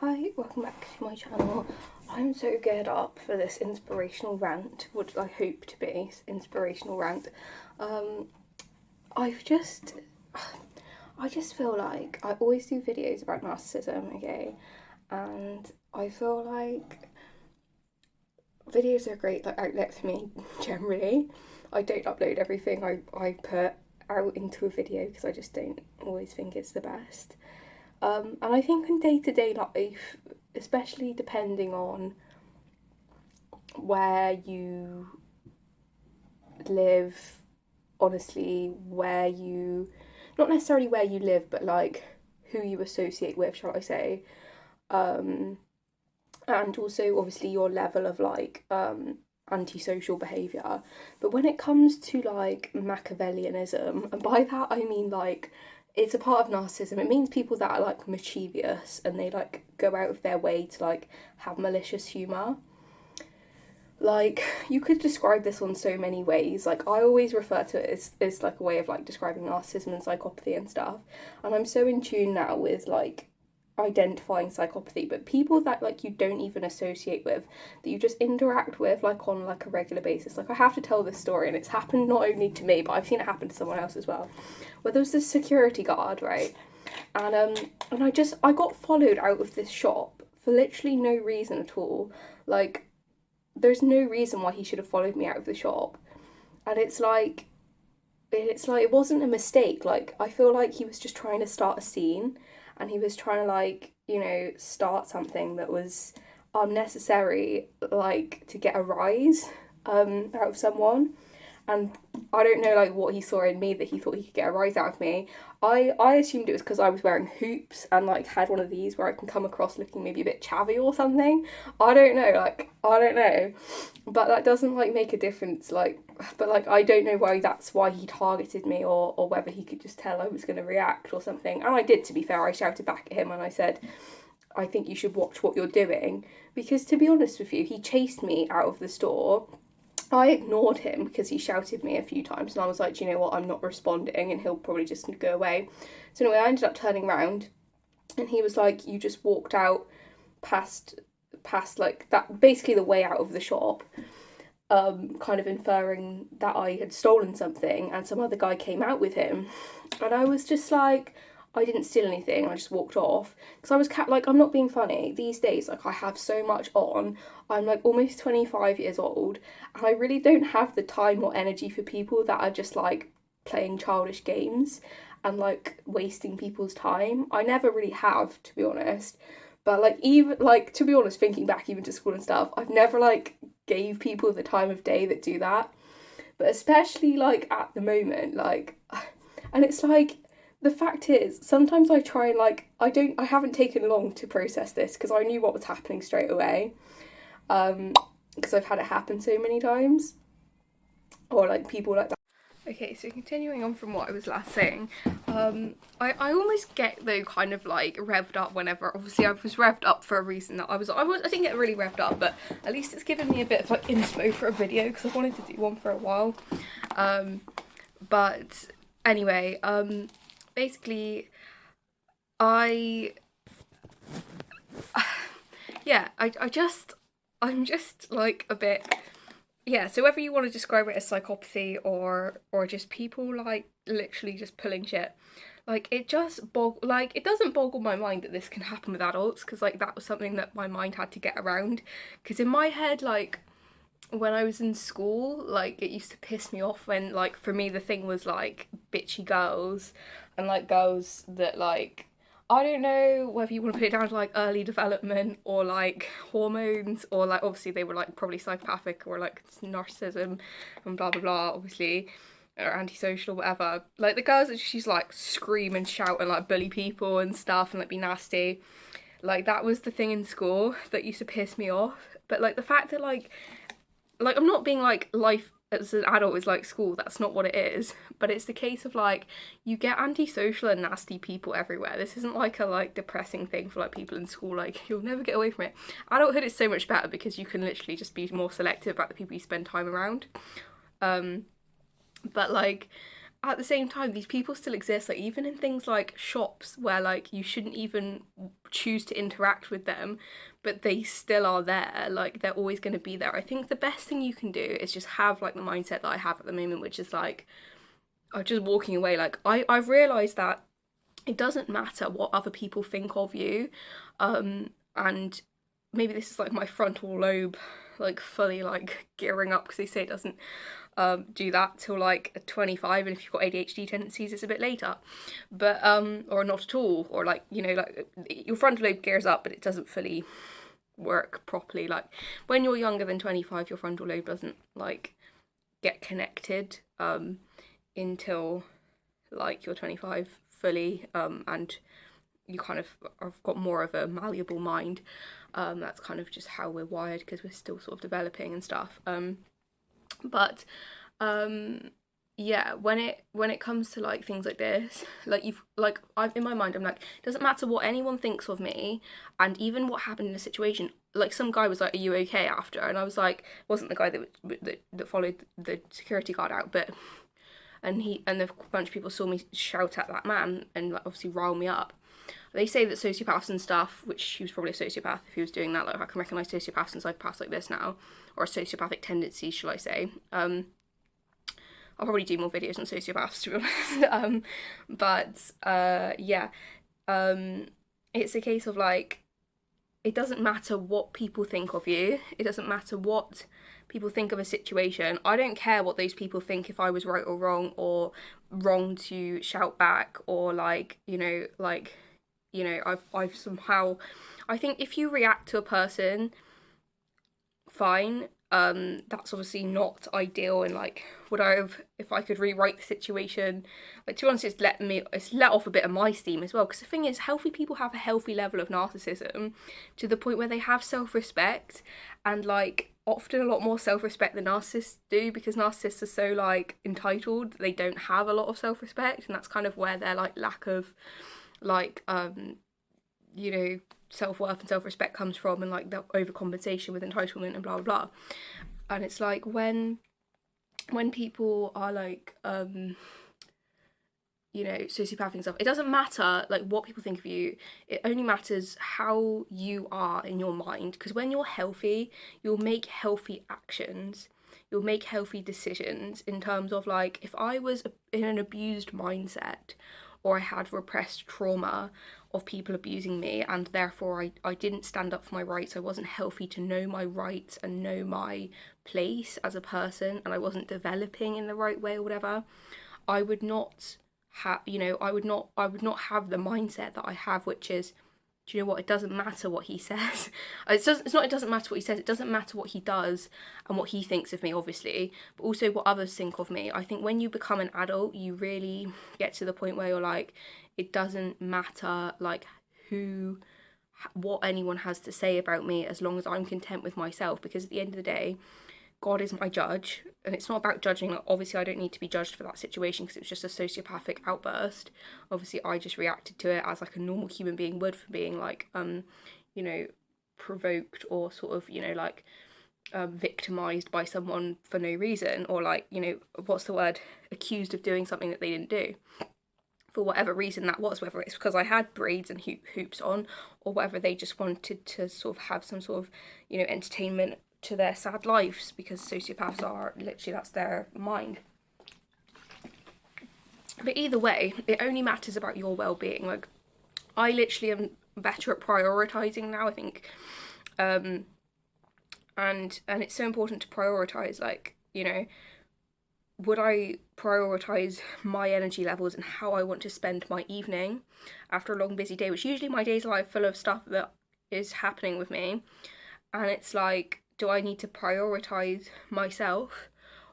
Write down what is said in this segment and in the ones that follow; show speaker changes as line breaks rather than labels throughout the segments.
Hi, welcome back to my channel. I'm so geared up for this inspirational rant, what I hope to be inspirational rant. Um, I've just, I just feel like I always do videos about narcissism, okay, and I feel like videos are a great outlet for me generally. I don't upload everything I put out into a video because I just don't always think it's the best. And I think in day-to-day life, especially depending on where you live, honestly, not necessarily where you live, but like who you associate with, shall I say, um, and also obviously your level of antisocial behaviour. But when it comes to like Machiavellianism, and by that I mean like it's a part of narcissism. It means people that are like mischievous and they like go out of their way to like have malicious humour. Like you could describe this on so many ways. Like I always refer to it as like a way of like describing narcissism and psychopathy and stuff. And I'm so in tune now with like identifying psychopathy, but people that like you don't even associate with, that you just interact with like on like a regular basis. Like I have to tell this story, and it's happened not only to me, but I've seen it happen to someone else as well. Where there was this security guard, right? And I got followed out of this shop for literally no reason at all. Like there's no reason why he should have followed me out of the shop. And it's like it wasn't a mistake. Like I feel like he was just trying to start a scene, and he was trying to like, start something that was unnecessary, like to get a rise out of someone. And I don't know like what he saw in me that he thought he could get a rise out of me. I assumed it was because I was wearing hoops and like had one of these where I can come across looking maybe a bit chavvy or something. I don't know. But that doesn't like make a difference, but like I don't know why that's why he targeted me, or whether he could just tell I was gonna react or something. And I did, to be fair. I shouted back at him and I said, I think you should watch what you're doing, because to be honest with you, he chased me out of the store. I ignored him because he shouted me a few times, and I was like, do you know what, I'm not responding and he'll probably just go away. So anyway, I ended up turning around and he was like, you just walked out past like that, basically the way out of the shop, kind of inferring that I had stolen something, and some other guy came out with him. And I was just like, I didn't steal anything. I just walked off because I was like, I'm not being funny. These days, like I have so much on. I'm like almost 25 years old, and I really don't have the time or energy for people that are just like playing childish games and like wasting people's time. I never really have, to be honest. But like even like to be honest, thinking back even to school and stuff, I've never like gave people the time of day that do that. But especially like at the moment, like, and it's like the fact is, sometimes I try and like I haven't taken long to process this because I knew what was happening straight away. Because I've had it happen so many times, or like people like that. Okay, so continuing on from what I was last saying, I almost get though kind of like revved up whenever, obviously I was revved up for a reason that I didn't get really revved up, but at least it's given me a bit of like inspo for a video because I've wanted to do one for a while. But anyway, basically I yeah, I'm just like a bit, yeah, so whether you want to describe it as psychopathy or just people like literally just pulling shit, like it doesn't boggle my mind that this can happen with adults, because like that was something that my mind had to get around, because in my head, like when I was in school, like it used to piss me off when like for me the thing was like bitchy girls, and like girls that like, I don't know whether you want to put it down to like early development or like hormones, or like obviously they were like probably psychopathic or like narcissism and blah blah blah, obviously, or antisocial or whatever. Like the girls that she's like scream and shout and like bully people and stuff and like be nasty. Like that was the thing in school that used to piss me off. But like the fact that like I'm not being like life as an adult is like school, that's not what it is, but it's the case of like you get antisocial and nasty people everywhere. This isn't like a like depressing thing for like people in school, like you'll never get away from it. Adulthood is so much better because you can literally just be more selective about the people you spend time around. But like at the same time, these people still exist, like even in things like shops where like you shouldn't even choose to interact with them, but they still are there, like they're always going to be there. I think the best thing you can do is just have like the mindset that I have at the moment, which is like, I'm just walking away. Like I've realised that it doesn't matter what other people think of you, and maybe this is like my frontal lobe like fully like gearing up, because they say it doesn't do that till like 25, and if you've got ADHD tendencies it's a bit later, but or not at all, or like, you know, like your frontal lobe gears up but it doesn't fully work properly. Like when you're younger than 25, your frontal lobe doesn't like get connected until like you're 25 fully, and you kind of have got more of a malleable mind. That's kind of just how we're wired, because we're still sort of developing and stuff. But yeah, when it comes to like things like this, like I'm in my mind, I'm like, it doesn't matter what anyone thinks of me, and even what happened in the situation. Like some guy was like, "Are you okay?" after, and I was like, it wasn't the guy that followed the security guard out, but and a bunch of people saw me shout at that man and like obviously rile me up. They say that sociopaths and stuff, which he was probably a sociopath if he was doing that, like I can recognise sociopaths and psychopaths like this now, or sociopathic tendencies, shall I say. I'll probably do more videos on sociopaths, to be honest. Yeah, it's a case of like, it doesn't matter what people think of you. It doesn't matter what people think of a situation. I don't care what those people think, if I was right or wrong, or wrong to shout back, or like, I've somehow, I think if you react to a person, fine. That's obviously not ideal, and like, would I have, if I could rewrite the situation, like, to be honest, it's let off a bit of my steam as well, because the thing is, healthy people have a healthy level of narcissism to the point where they have self-respect, and like often a lot more self-respect than narcissists do, because narcissists are so like entitled, they don't have a lot of self-respect, and that's kind of where their like lack of like you know, self-worth and self-respect comes from, and like the overcompensation with entitlement and blah blah blah. And it's like when people are like you know, sociopathic and stuff, it doesn't matter like what people think of you, it only matters how you are in your mind, because when you're healthy, you'll make healthy actions, you'll make healthy decisions, in terms of like, if I was in an abused mindset, or I had repressed trauma of people abusing me, and therefore I didn't stand up for my rights, I wasn't healthy to know my rights and know my place as a person, and I wasn't developing in the right way or whatever, I would not have, you know, I would not have the mindset that I have, which is, do you know what, it doesn't matter what he says. It's not it doesn't matter what he says, it doesn't matter what he does and what he thinks of me, obviously, but also what others think of me. I think when you become an adult, you really get to the point where you're like, it doesn't matter like what anyone has to say about me, as long as I'm content with myself, because at the end of the day, God is my judge, and it's not about judging. Like, obviously I don't need to be judged for that situation, because it was just a sociopathic outburst. Obviously I just reacted to it as like a normal human being would, for being like you know, provoked, or sort of, you know, like victimized by someone for no reason, or like, you know, what's the word, accused of doing something that they didn't do, for whatever reason that was, whether it's because I had braids and hoops on, or whether they just wanted to sort of have some sort of, you know, entertainment to their sad lives, because sociopaths are literally, that's their mind. But either way, it only matters about your well-being. Like, I literally am better at prioritizing now, I think, and it's so important to prioritize. Like, you know, would I prioritize my energy levels and how I want to spend my evening after a long busy day, which usually my days are like full of stuff that is happening with me, and it's like, do I need to prioritize myself,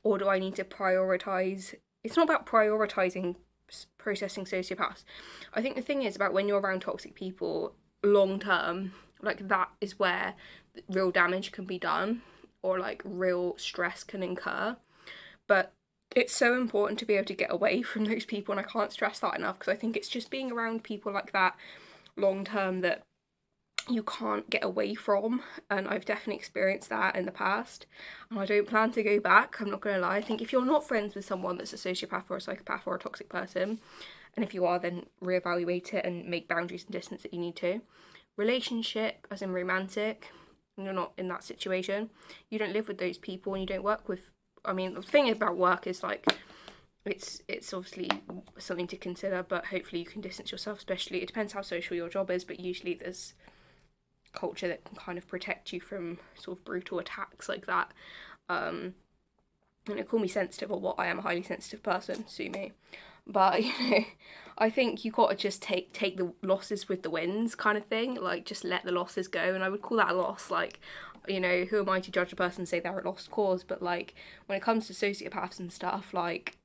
or do I need to prioritize, it's not about prioritizing processing sociopaths. I think the thing is about when you're around toxic people long term, like that is where real damage can be done, or like real stress can incur. But it's so important to be able to get away from those people, and I can't stress that enough, because I think it's just being around people like that long term that you can't get away from, and I've definitely experienced that in the past, and I don't plan to go back. I'm not gonna lie. I think if you're not friends with someone that's a sociopath or a psychopath or a toxic person, and if you are, then reevaluate it and make boundaries and distance that you need to. Relationship, as in romantic, you're not in that situation. You don't live with those people, and you don't work with. I mean, the thing about work is like, it's obviously something to consider, but hopefully you can distance yourself. Especially, it depends how social your job is, but usually there's culture that can kind of protect you from sort of brutal attacks like that. And it call me sensitive or what, I am a highly sensitive person, sue me. But I think you gotta just take the losses with the wins kind of thing. Like, just let the losses go, and I would call that a loss. Like, who am I to judge a person and say they're a lost cause? But like, when it comes to sociopaths and stuff, like,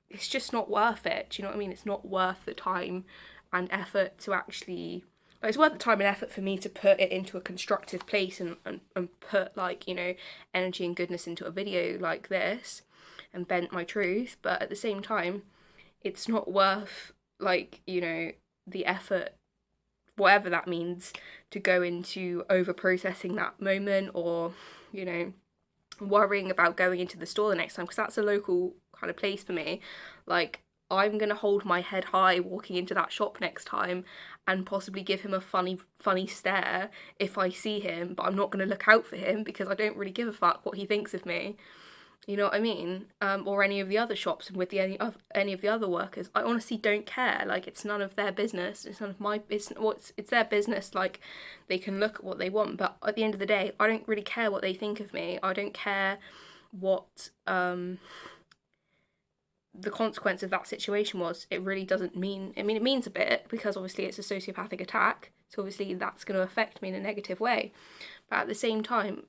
it's just not worth it. Do you know what I mean? It's not worth the time and effort to actually. It's worth the time and effort for me to put it into a constructive place and put, like, energy and goodness into a video like this and vent my truth. But at the same time, it's not worth, like, the effort, whatever that means, to go into over processing that moment, or worrying about going into the store the next time, because that's a local kind of place for me. Like, I'm gonna hold my head high walking into that shop next time and possibly give him a funny stare if I see him, but I'm not gonna look out for him because I don't really give a fuck what he thinks of me. You know what I mean? Or any of the other shops and with any of the other workers. I honestly don't care. Like, it's none of their business. It's none of my business. It's their business. Like, they can look at what they want, but at the end of the day, I don't really care what they think of me. I don't care what the consequence of that situation was. It really doesn't mean. I mean, it means a bit because obviously it's a sociopathic attack. So obviously that's going to affect me in a negative way. But at the same time,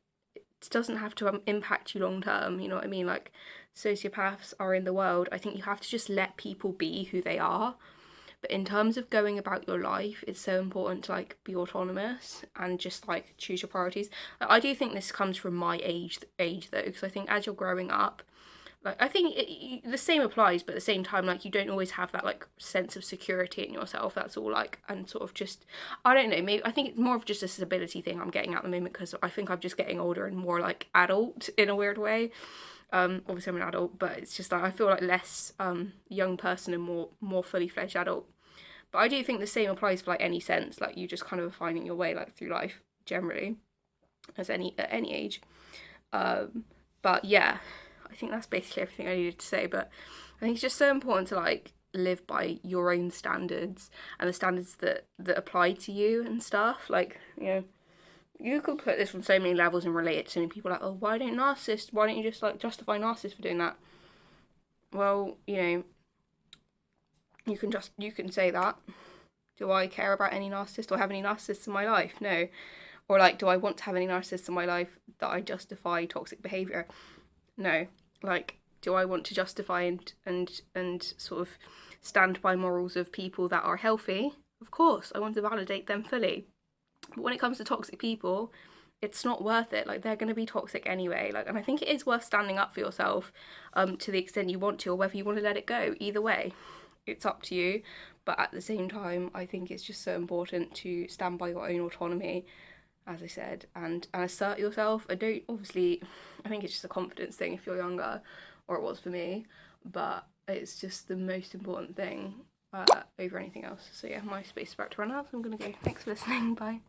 doesn't have to impact you long term. You know what I mean? Like, sociopaths are in the world. I think you have to just let people be who they are. But in terms of going about your life, it's so important to, like, be autonomous and just, like, choose your priorities. I do think this comes from my age though, because I think as you're growing up, like, I think the same applies, but at the same time, like, you don't always have that, like, sense of security in yourself. That's all, like, and sort of just, I don't know, maybe I think it's more of just a stability thing I'm getting at the moment, because I think I'm just getting older and more, like, adult in a weird way. Obviously I'm an adult, but it's just like I feel like less young person and more fully fledged adult. But I do think the same applies for, like, any sense. Like, you just kind of finding your way, like, through life generally, at any age. But yeah, I think that's basically everything I needed to say. But I think it's just so important to, like, live by your own standards and the standards that apply to you and stuff. Like, you could put this on so many levels and relate it to so many people. Like, oh, why don't you just, like, justify narcissists for doing that? Well, you can say that. Do I care about any narcissist? Do I have any narcissists in my life? No. Or, like, do I want to have any narcissists in my life that I justify toxic behaviour? No. Like, do I want to justify and sort of stand by morals of people that are healthy? Of course, I want to validate them fully. But when it comes to toxic people, it's not worth it. Like, they're going to be toxic anyway. Like, and I think it is worth standing up for yourself, to the extent you want to, or whether you want to let it go. Either way, it's up to you. But at the same time, I think it's just so important to stand by your own autonomy, as I said, and assert yourself. I think it's just a confidence thing if you're younger, or it was for me, but it's just the most important thing over anything else. So yeah, my space is about to run out, so I'm gonna go. Thanks for listening, bye.